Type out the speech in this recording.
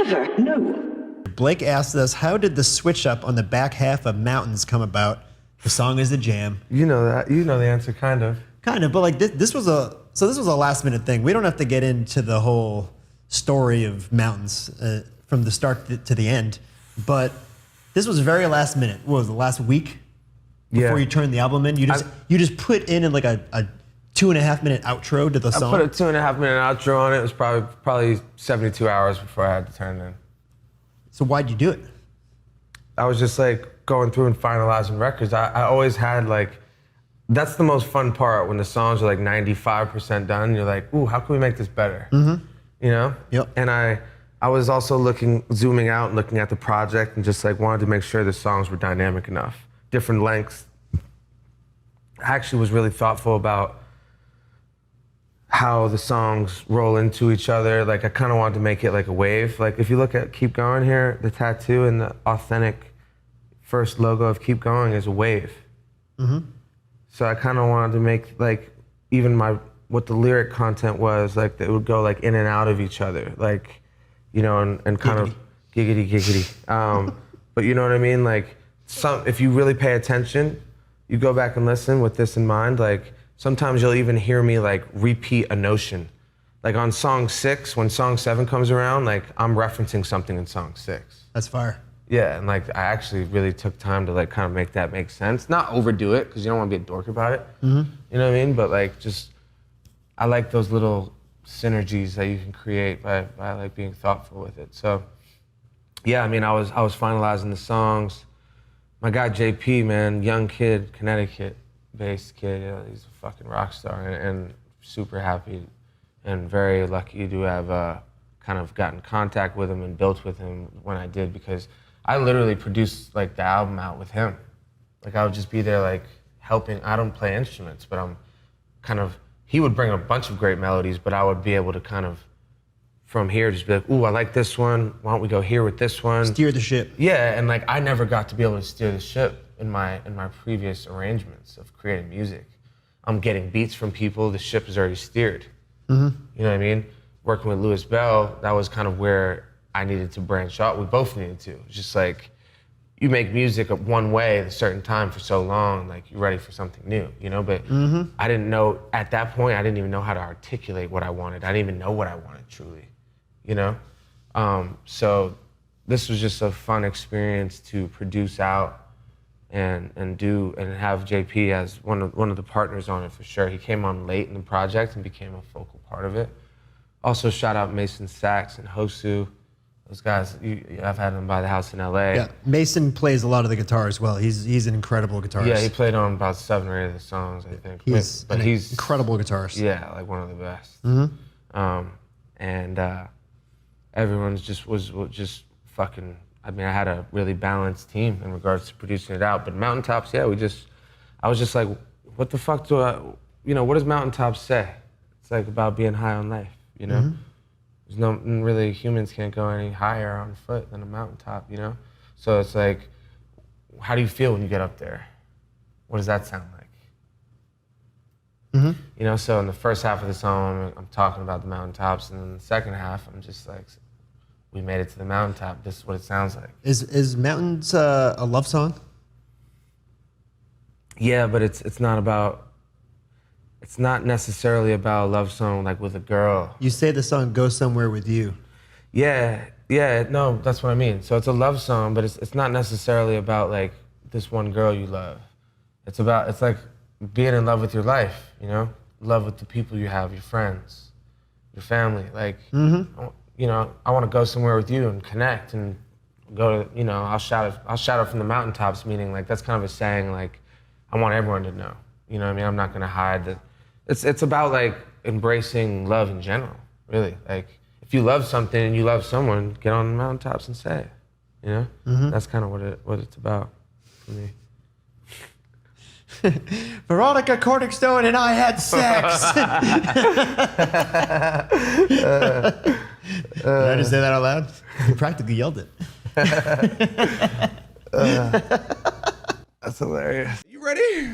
Never Know. Blake asked us, how did the switch up on the back half of Mountains come about? The song is the jam. You know that. You know the answer, kind of. Kind of, but like this was a last minute thing. We don't have to get into the whole story of Mountains from the start to the end, but this was very last minute. What was it, the last week before you turned the album in? You just put in like a 2.5 minute outro to the song. I put a 2.5 minute outro on it. It was probably 72 hours before I had to turn it in. So why'd you do it? I was just like going through and finalizing records. I always had like, that's the most fun part when the songs are like 95% done. You're like, ooh, how can we make this better? Mm-hmm. You know? Yep. And I was also zooming out and looking at the project and just like wanted to make sure the songs were dynamic enough. Different lengths. I actually was really thoughtful about how the songs roll into each other. Like I kind of wanted to make it like a wave. Like if you look at Keep Going here, the tattoo and the authentic first logo of Keep Going is a wave. Mm-hmm. So I kind of wanted to make like even what the lyric content was, like it would go like in and out of each other. Like, you know, and kind of giggity. But you know what I mean? Like if you really pay attention, you go back and listen with this in mind, like sometimes you'll even hear me like repeat a notion. Like on song 6, when song 7 comes around, like I'm referencing something in song 6. That's fire. Yeah, and like I actually really took time to like kind of make that make sense. Not overdo it, because you don't want to be a dork about it. Mm-hmm. You know what I mean? But like just, I like those little synergies that you can create by like being thoughtful with it. So yeah, I mean, I was finalizing the songs. My guy JP, man, young kid, Connecticut-based kid, he's a fucking rock star, and super happy and very lucky to have kind of gotten in contact with him and built with him when I did, because I literally produced like the album out with him. Like I would just be there like helping. I don't play instruments, but I'm kind of, he would bring a bunch of great melodies, but I would be able to kind of from here just be like, ooh, I like this one. Why don't we go here with this one? Steer the ship. Yeah, and like I never got to be able to steer the ship in my previous arrangements of creating music. I'm getting beats from people, the ship is already steered. Mm-hmm. You know what I mean? Working with Louis Bell, that was kind of where I needed to branch out. We both needed to. It's just like, you make music one way at a certain time for so long, like you're ready for something new, you know? But I didn't know, at that point, I didn't even know how to articulate what I wanted. I didn't even know what I wanted truly, you know? So this was just a fun experience to produce out and have JP as one of the partners on it for sure. He came on late in the project and became a focal part of it. Also shout out Mason Sachs and Hosu. Those guys, I've had them by the house in LA. Yeah, Mason plays a lot of the guitar as well. He's an incredible guitarist. Yeah, he played on about 7 or 8 of the songs, I think. He's incredible guitarist. Yeah, like one of the best. Mm-hmm. Everyone's was just fucking. I mean, I had a really balanced team in regards to producing it out. But Mountaintops, yeah, I was just like, what the fuck what does Mountaintops say? It's like about being high on life, you know? Mm-hmm. There's no, really, humans can't go any higher on foot than a mountaintop, you know? So it's like, how do you feel when you get up there? What does that sound like? Mm-hmm. You know, so in the first half of the song, I'm talking about the mountaintops, and in the second half, I'm just like, we made it to the mountaintop. This is what it sounds like. Is Mountains a love song? Yeah, but it's not necessarily about a love song like with a girl. You say the song "Go Somewhere with You." Yeah, no, that's what I mean. So it's a love song, but it's not necessarily about like this one girl you love. It's like being in love with your life, you know? Love with the people you have, your friends, your family. Like, you know, I want to go somewhere with you and connect and go to, you know, I'll shout it from the mountaintops, meaning like that's kind of a saying like, I want everyone to know. You know what I mean? I'm not gonna hide that. It's about like embracing love in general, really. Like if you love something and you love someone, get on the mountaintops and say it. You know? Mm-hmm. That's kind of what it's about for me. Veronica Corningstone and I had sex. Did I just say that out loud? You practically yelled it. That's hilarious. You ready?